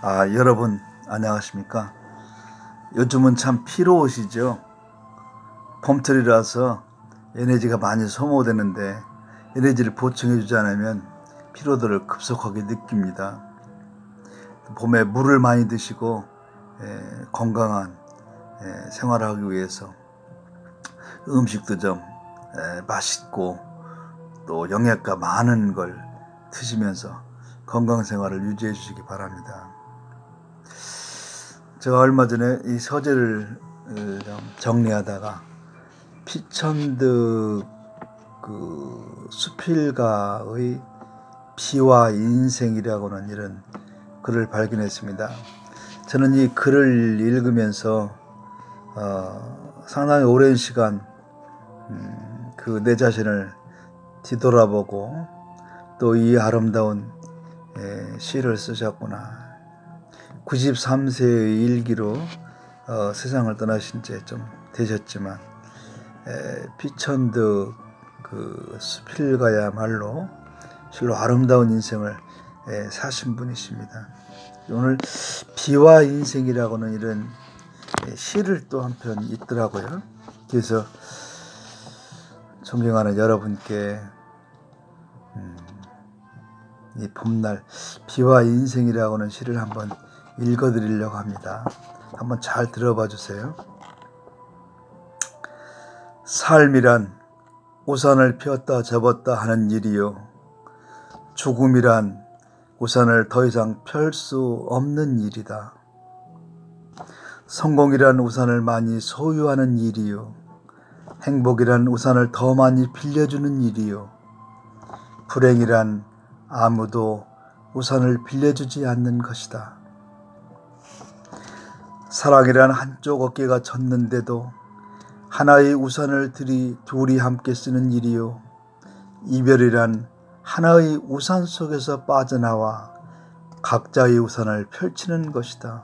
여러분 안녕하십니까? 요즘은 참 피로우시죠? 봄철이라서 에너지가 많이 소모되는데 에너지를 보충해주지 않으면 피로도를 급속하게 느낍니다. 봄에 물을 많이 드시고 건강한 생활을 하기 위해서 음식도 좀 맛있고 또 영양가 많은 걸 드시면서 건강 생활을 유지해 주시기 바랍니다. 제가 얼마 전에 이 서재를 좀 정리하다가 피천득 수필가의 비와 인생이라고는 이런 글을 발견했습니다. 저는 이 글을 읽으면서 상당히 오랜 시간 내 자신을 뒤돌아보고 또 이 아름다운 시를 쓰셨구나. 93세의 일기로 세상을 떠나신 지 좀 되셨지만 피천득 수필가야말로 실로 아름다운 인생을 사신 분이십니다. 오늘 비와 인생이라고는 이런 시를 또 한편 있더라고요. 그래서 존경하는 여러분께 이 봄날 비와 인생이라고는 시를 한번 읽어드리려고 합니다. 한번 잘 들어봐 주세요. 삶이란 우산을 폈다 접었다 하는 일이요. 죽음이란 우산을 더 이상 펼 수 없는 일이다. 성공이란 우산을 많이 소유하는 일이요. 행복이란 우산을 더 많이 빌려주는 일이요. 불행이란 아무도 우산을 빌려주지 않는 것이다. 사랑이란 한쪽 어깨가 졌는데도 하나의 우산을 둘이 함께 쓰는 일이요. 이별이란 하나의 우산 속에서 빠져나와 각자의 우산을 펼치는 것이다.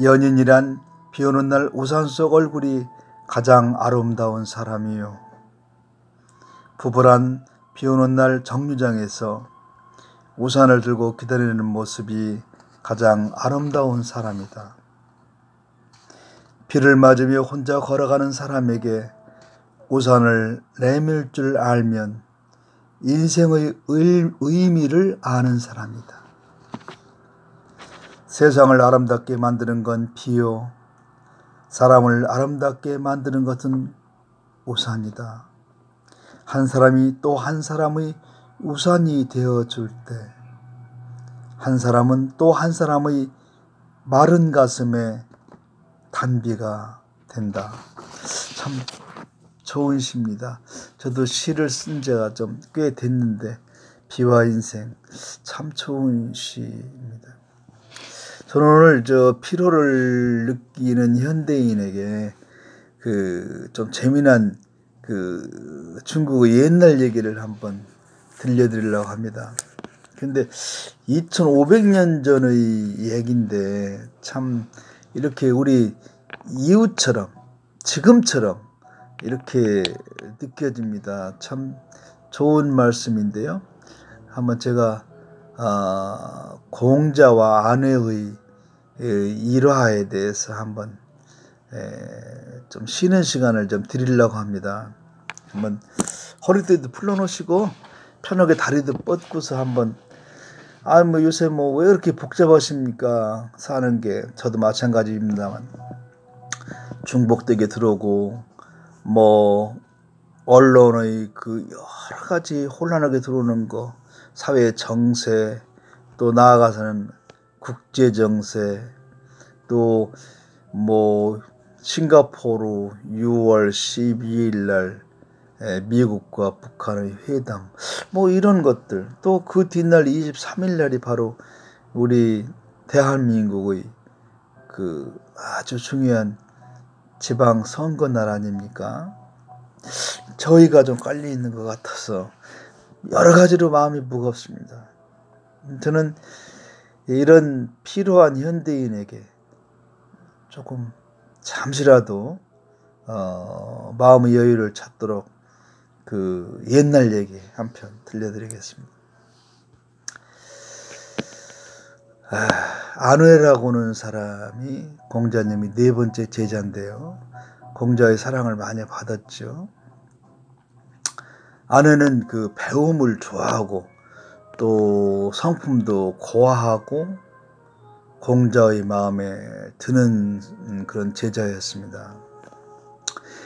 연인이란 비오는 날 우산 속 얼굴이 가장 아름다운 사람이요. 부부란 비오는 날 정류장에서 우산을 들고 기다리는 모습이 가장 아름다운 사람이다. 비를 맞으며 혼자 걸어가는 사람에게 우산을 내밀 줄 알면 인생의 의미를 아는 사람이다. 세상을 아름답게 만드는 건 비요. 사람을 아름답게 만드는 것은 우산이다. 한 사람이 또 한 사람의 우산이 되어줄 때 한 사람은 또 한 사람의 마른 가슴에 단비가 된다. 참 좋은 시입니다. 저도 시를 쓴 지가 좀 꽤 됐는데 비와 인생 참 좋은 시입니다. 저는 오늘 피로를 느끼는 현대인에게 좀 재미난 중국의 옛날 얘기를 한번 들려드리려고 합니다. 근데 2500년 전의 얘기인데 참 이렇게 우리 이웃처럼 지금처럼 이렇게 느껴집니다. 참 좋은 말씀인데요. 한번 제가 공자와 아내의 일화에 대해서 한번 좀 쉬는 시간을 좀 드리려고 합니다. 한번 허리띠도 풀어놓으시고 편하게 다리도 뻗고서 한번 요새 왜 이렇게 복잡하십니까? 사는 게 저도 마찬가지입니다만 중복되게 들어오고 언론의 여러 가지 혼란하게 들어오는 거, 사회 정세, 또 나아가서는 국제 정세, 또 싱가포르 6월 12일 날 미국과 북한의 회담, 이런 것들, 또 그 뒷날 23일 날이 바로 우리 대한민국의 아주 중요한 지방 선거 날 아닙니까? 저희가 좀 깔려 있는 것 같아서 여러 가지로 마음이 무겁습니다. 저는 이런 피로한 현대인에게 조금 잠시라도 마음의 여유를 찾도록 옛날 얘기 한 편 들려드리겠습니다. 안회라고는 사람이 공자님이 네 번째 제자인데요. 공자의 사랑을 많이 받았죠. 안회는 그 배움을 좋아하고 또 성품도 고와하고 공자의 마음에 드는 그런 제자였습니다.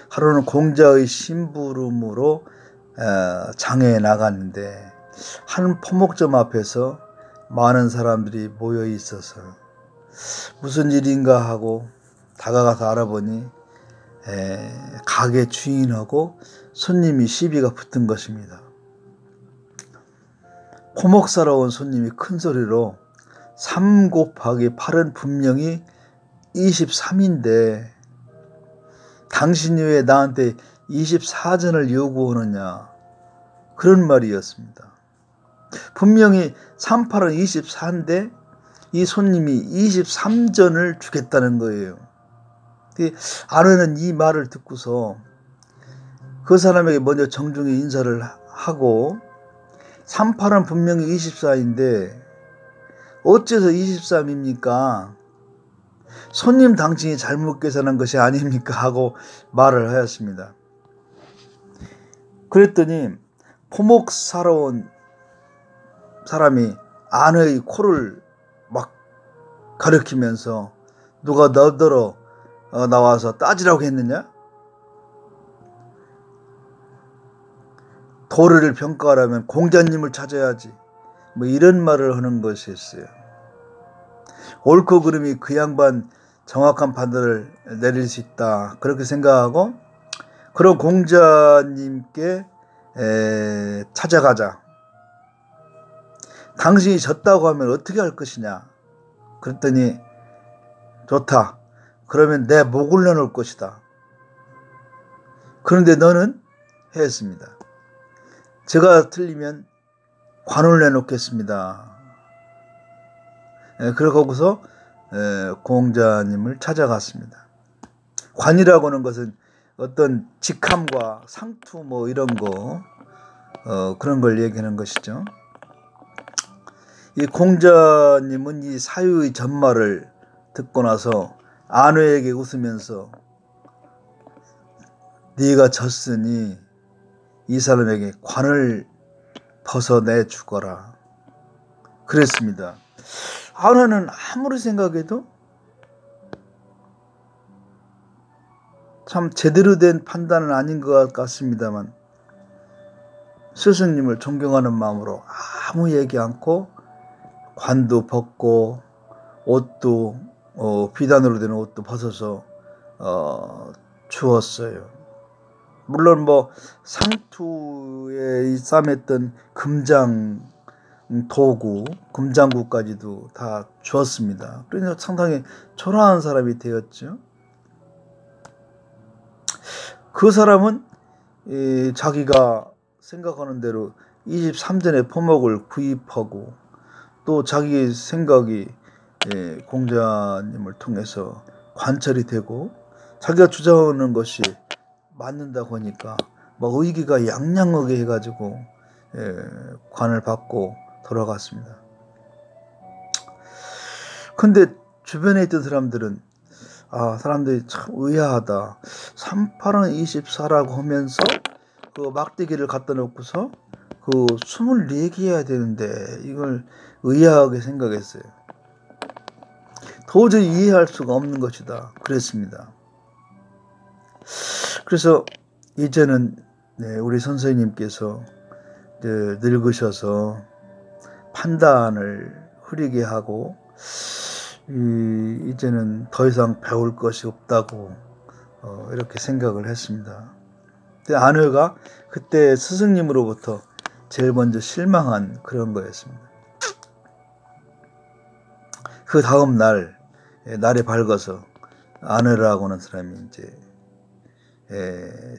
하루는 공자의 심부름으로 장에 나갔는데 한 포목점 앞에서 많은 사람들이 모여 있어서 무슨 일인가 하고 다가가서 알아보니 가게 주인하고 손님이 시비가 붙은 것입니다. 포목 사러 온 손님이 큰 소리로 3 곱하기 8은 분명히 23인데 당신이 왜 나한테 24전을 요구하느냐, 그런 말이었습니다. 분명히 3, 8은 24인데 이 손님이 23전을 주겠다는 거예요. 안회는 이 말을 듣고서 그 사람에게 먼저 정중히 인사를 하고 3, 8은 분명히 24인데 어째서 23입니까? 손님 당신이 잘못 계산한 것이 아닙니까? 하고 말을 하였습니다. 그랬더니 포목 사러 온 사람이 안회의 코를 막 가리키면서 누가 너더러 나와서 따지라고 했느냐? 도리를 평가하려면 공자님을 찾아야지. 뭐 이런 말을 하는 것이었어요. 옳고 그름이 그 양반 정확한 판단을 내릴 수 있다, 그렇게 생각하고 그런 공자님께 찾아가자. 당신이 졌다고 하면 어떻게 할 것이냐. 그랬더니 좋다. 그러면 내 목을 내놓을 것이다. 그런데 너는? 했습니다. 제가 틀리면 관을 내놓겠습니다. 그러고서 공자님을 찾아갔습니다. 관이라고 하는 것은 어떤 직함과 상투 뭐 이런 거 그런 걸 얘기하는 것이죠. 이 공자님은 이 사유의 전말을 듣고 나서 안회에게 웃으면서 네가 졌으니 이 사람에게 관을 벗어내 주거라, 그랬습니다. 안회는 아무리 생각해도 참 제대로 된 판단은 아닌 것 같습니다만 스승님을 존경하는 마음으로 아무 얘기 않고 관도 벗고 옷도 비단으로 된 옷도 벗어서 주었어요. 물론 뭐 상투에 싸맸던 금장 도구, 금장구까지도 다 주었습니다. 그러니까 상당히 초라한 사람이 되었죠. 그 사람은 자기가 생각하는 대로 23전의 포목을 구입하고 또 자기 생각이 공자님을 통해서 관철이 되고 자기가 주장하는 것이 맞는다고 하니까 막 의기가 양양하게 해가지고 관을 받고 돌아갔습니다. 근데 주변에 있던 사람들은 사람들이 참 의아하다. 3, 8은 24라고 하면서 그 막대기를 갖다 놓고서 그 24개 해야 되는데 이걸 의아하게 생각했어요. 도저히 이해할 수가 없는 것이다, 그랬습니다. 그래서 이제는 우리 선생님께서 늙으셔서 판단을 흐리게 하고 이제는 더 이상 배울 것이 없다고 이렇게 생각을 했습니다. 근데 안회가 그때 스승님으로부터 제일 먼저 실망한 그런 거였습니다. 그 다음 날이 밝아서 안회라고 하는 사람이 이제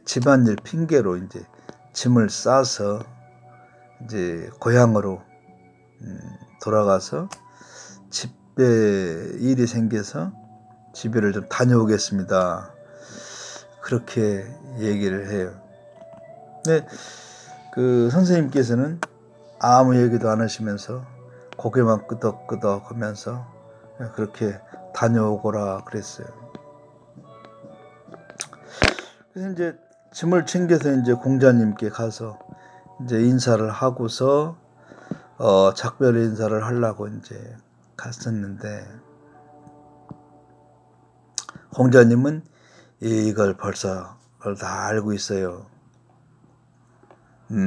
집안일 핑계로 이제 짐을 싸서 이제 고향으로 돌아가서 집에 일이 생겨서 집에를 좀 다녀오겠습니다, 그렇게 얘기를 해요. 근데 그 선생님께서는 아무 얘기도 안 하시면서 고개만 끄덕끄덕 하면서 그렇게 다녀오거라 그랬어요. 그래서 이제 짐을 챙겨서 이제 공자님께 가서 이제 인사를 하고서 작별 인사를 하려고 이제 갔었는데, 공자님은 이걸 벌써 다 알고 있어요.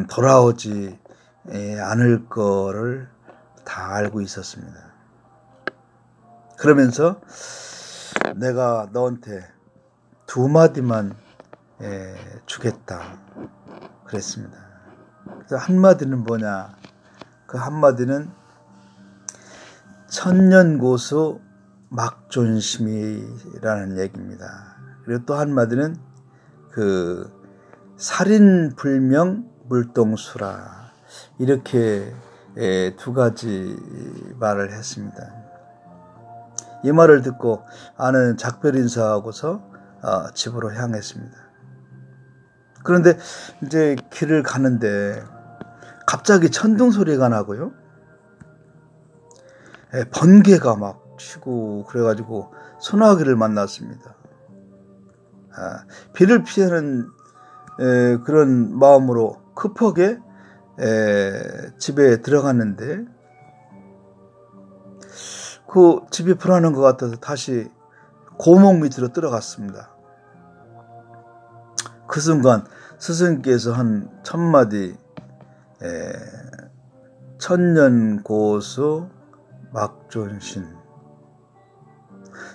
돌아오지 않을 거를 다 알고 있었습니다. 그러면서 내가 너한테 2마디만 주겠다 그랬습니다. 그래서 한마디는 뭐냐? 그 한마디는 천년고수 막존심이라는 얘기입니다. 그리고 또 한마디는 그 살인불명 물동수라, 이렇게 2가지 말을 했습니다. 이 말을 듣고 아내는 작별 인사하고서 집으로 향했습니다. 그런데 이제 길을 가는데 갑자기 천둥 소리가 나고요, 번개가 막 치고 그래가지고 소나기를 만났습니다. 비를 피하는 그런 마음으로 급하게 집에 들어갔는데, 그 집이 불안한 것 같아서 다시 고목 밑으로 들어갔습니다. 그 순간 스승께서 한 1000마디 천년고수 막존신,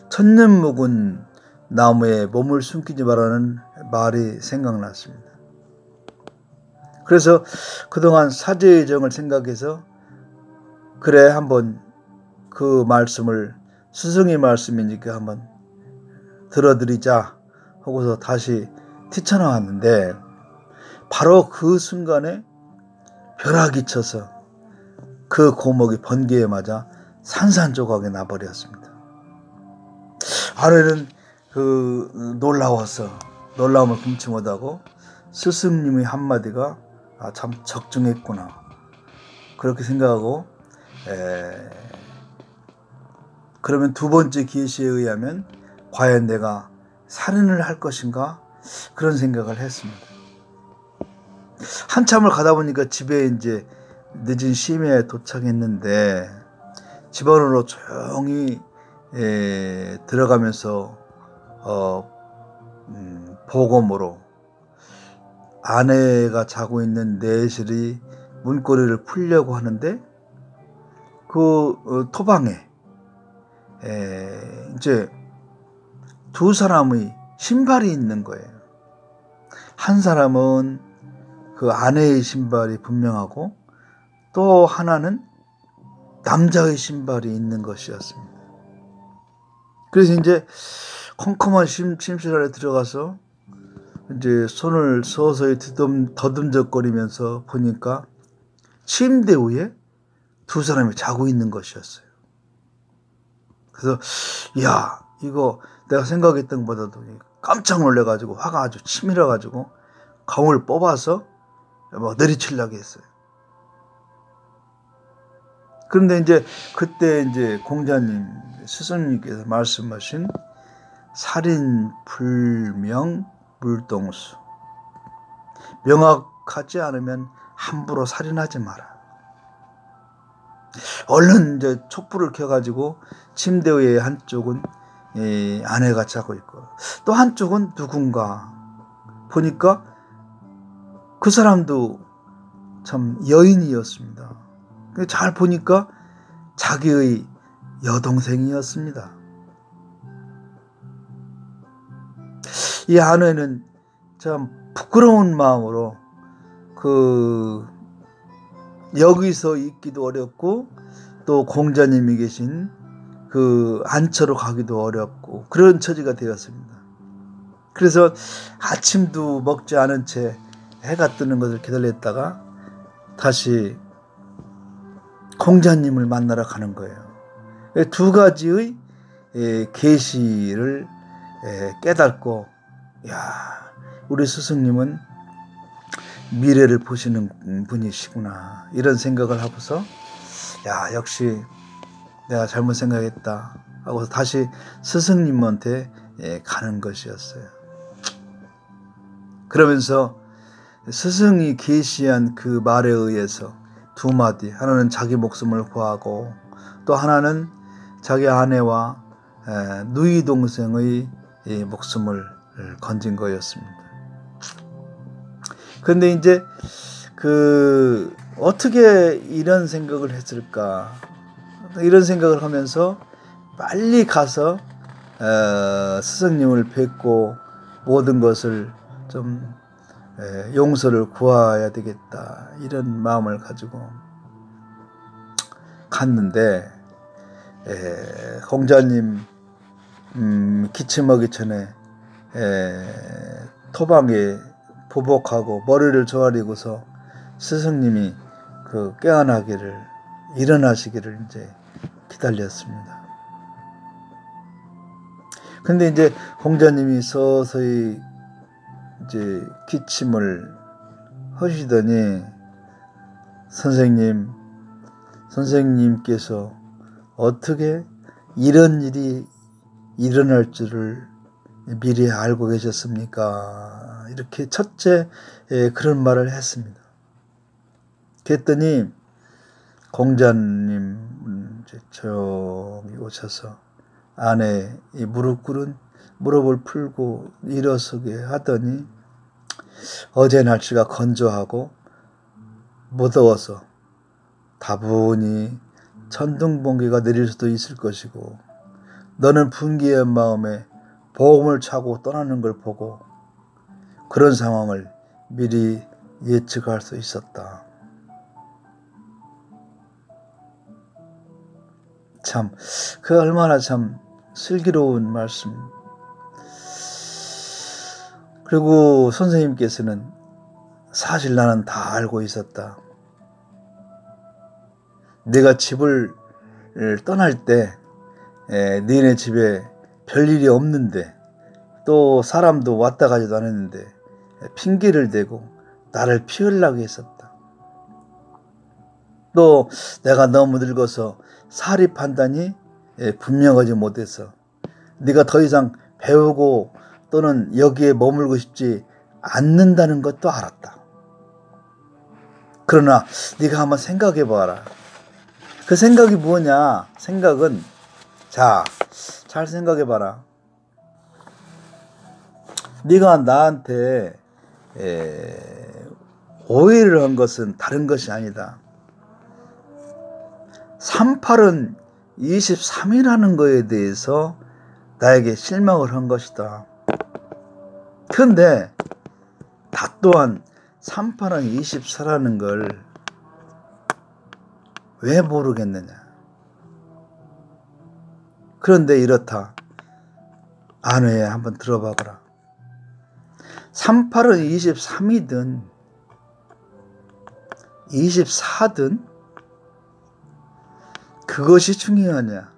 천년 묵은 나무에 몸을 숨기지 말라는 말이 생각났습니다. 그래서 그동안 사제의 정을 생각해서 그래 한번 그 말씀을, 스승의 말씀이니까 한번 들어드리자 하고서 다시 뛰쳐나왔는데, 바로 그 순간에 벼락이 쳐서 그 고목이 번개에 맞아 산산조각이 나버렸습니다. 아내는 놀라움을 금치 못하고 스승님의 한마디가 참 적중했구나 그렇게 생각하고, 그러면 2번째 계시에 의하면 과연 내가 살인을 할 것인가, 그런 생각을 했습니다. 한참을 가다 보니까 집에 이제 늦은 심야에 도착했는데, 집 안으로 조용히 들어가면서 보검으로 아내가 자고 있는 내실이 문고리를 풀려고 하는데, 그 토방에 이제 2 사람의 신발이 있는 거예요. 한 사람은 그 아내의 신발이 분명하고, 또 하나는 남자의 신발이 있는 것이었습니다. 그래서 이제 컴컴한 침실 안에 들어가서 이제 손을 서서히 더듬적거리면서 보니까 침대 위에 2 사람이 자고 있는 것이었어요. 그래서 이야, 이거 내가 생각했던 것보다도 깜짝 놀래가지고 화가 아주 치밀어가지고 검을 뽑아서 막 내리치려고 했어요. 그런데 이제 그때 이제 공자님, 스승님께서 말씀하신 살인 불명 물동수, 명확하지 않으면 함부로 살인하지 마라. 얼른 이제 촛불을 켜가지고 침대 위에 한쪽은 아내가 자고 있고, 또 한쪽은 누군가 보니까 그 사람도 참 여인이었습니다. 잘 보니까 자기의 여동생이었습니다. 이 아내는 참 부끄러운 마음으로 여기서 있기도 어렵고, 또 공자님이 계신 그 안처로 가기도 어렵고, 그런 처지가 되었습니다. 그래서 아침도 먹지 않은 채 해가 뜨는 것을 기다렸다가 다시 공자님을 만나러 가는 거예요. 2 가지의 계시를 깨닫고, 야, 우리 스승님은 미래를 보시는 분이시구나, 이런 생각을 하고서 야, 역시 내가 잘못 생각했다 하고 다시 스승님한테 가는 것이었어요. 그러면서 스승이 계시한 그 말에 의해서 두 마디, 하나는 자기 목숨을 구하고 또 하나는 자기 아내와 누이 동생의 목숨을 건진 거였습니다. 그런데 이제 어떻게 이런 생각을 했을까? 이런 생각을 하면서 빨리 가서 스승님을 뵙고 모든 것을 좀 용서를 구해야 되겠다, 이런 마음을 가지고 갔는데 공자님 기침하기 전에 토방에 보복하고 머리를 조아리고서 스승님이 깨어나기를, 일어나시기를 이제 기다렸습니다. 근데 이제 공자님이 서서히 이제 기침을 하시더니 선생님께서 어떻게 이런 일이 일어날 줄을 미리 알고 계셨습니까? 이렇게 첫째 그런 말을 했습니다. 그랬더니 공자님 이제 조용히 오셔서 아내 이 무릎을 풀고 일어서게 하더니 어제 날씨가 건조하고 무더워서 다분히 천둥번개가 내릴 수도 있을 것이고 너는 분기의 마음에 보험을 차고 떠나는 걸 보고 그런 상황을 미리 예측할 수 있었다. 참, 얼마나 참 슬기로운 말씀. 그리고 선생님께서는 사실 나는 다 알고 있었다. 내가 집을 떠날 때 너네 집에 별일이 없는데 또 사람도 왔다 가지도 않았는데 핑계를 대고 나를 피하려고 했었다. 또 내가 너무 늙어서 사리 판단이 분명하지 못해서 네가 더 이상 배우고 또는 여기에 머물고 싶지 않는다는 것도 알았다. 그러나 네가 한번 생각해 봐라. 그 생각이 뭐냐? 생각은 잘 생각해 봐라. 네가 나한테 오해를 한 것은 다른 것이 아니다. 38은 23이라는 것에 대해서 나에게 실망을 한 것이다. 그런데 다 또한 38은 24라는 걸 왜 모르겠느냐. 그런데 이렇다. 아내에 한번 들어봐봐라. 38은 23이든 24든 그것이 중요하냐,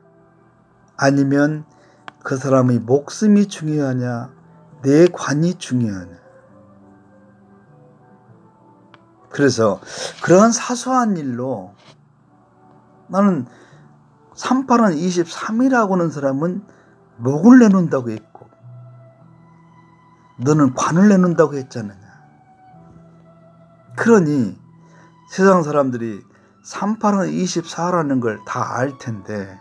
아니면 그 사람의 목숨이 중요하냐, 내 관이 중요하냐. 그래서 그러한 사소한 일로 나는 38은 23이라고 하는 사람은 목을 내놓는다고 했고 너는 관을 내놓는다고 했잖느냐. 그러니 세상 사람들이 38은 24라는 걸 다 알 텐데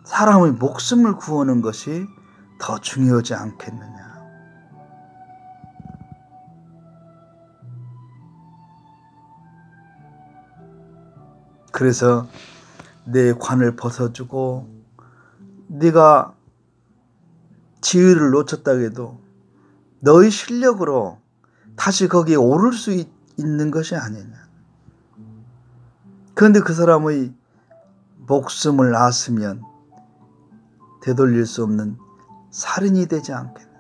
사람의 목숨을 구하는 것이 더 중요하지 않겠느냐. 그래서 내 관을 벗어주고 네가 지위를 놓쳤다고 해도 너의 실력으로 다시 거기에 오를 수 있는 것이 아니냐. 그런데 그 사람의 목숨을 앗으면 되돌릴 수 없는 살인이 되지 않겠나.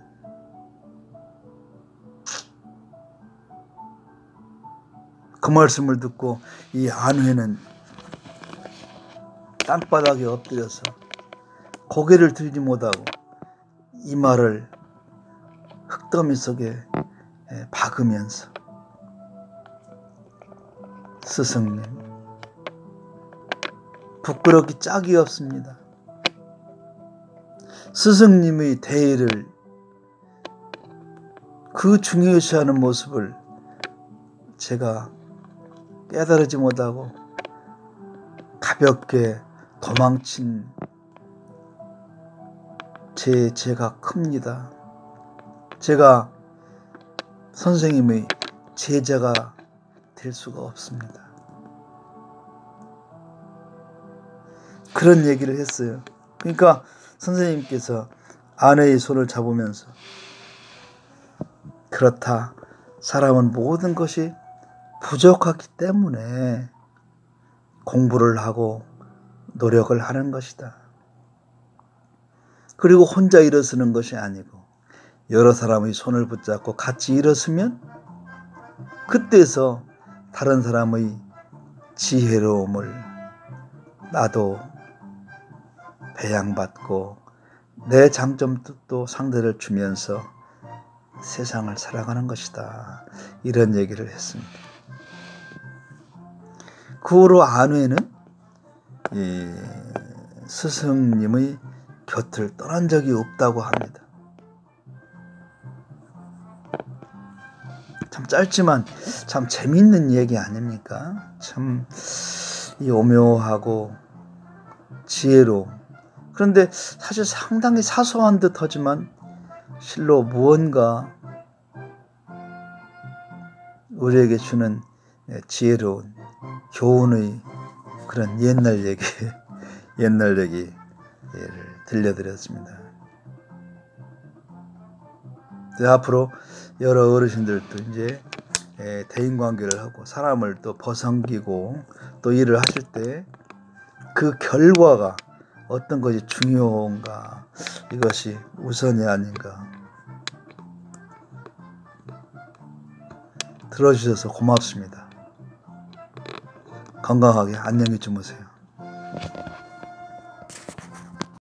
그 말씀을 듣고 이 안회는 땅바닥에 엎드려서 고개를 들지 못하고 이 말을 흙더미 속에 박으면서 스승님, 부끄럽기 짝이 없습니다. 스승님의 대의를, 그 중요시하는 모습을 제가 깨달지 못하고 가볍게 도망친 제 죄가 큽니다. 제가 선생님의 제자가 될 수가 없습니다. 그런 얘기를 했어요. 그러니까 선생님께서 아내의 손을 잡으면서, 그렇다, 사람은 모든 것이 부족하기 때문에 공부를 하고 노력을 하는 것이다. 그리고 혼자 일어서는 것이 아니고 여러 사람의 손을 붙잡고 같이 일어서면 그때서 다른 사람의 지혜로움을 나도 배양받고 내 장점도 또 상대를 주면서 세상을 살아가는 것이다. 이런 얘기를 했습니다. 그 후로 아내는 이 스승님의 곁을 떠난 적이 없다고 합니다. 참 짧지만 참 재미있는 얘기 아닙니까? 참 이 오묘하고 지혜로움. 그런데 사실 상당히 사소한 듯 하지만 실로 무언가 우리에게 주는 지혜로운 교훈의 그런 옛날 얘기를 들려드렸습니다. 앞으로 여러 어르신들도 이제 대인관계를 하고 사람을 또 벗어넘기고 또 일을 하실 때 그 결과가 어떤 것이 중요한가, 이것이 우선이 아닌가. 들어주셔서 고맙습니다. 건강하게 안녕히 주무세요.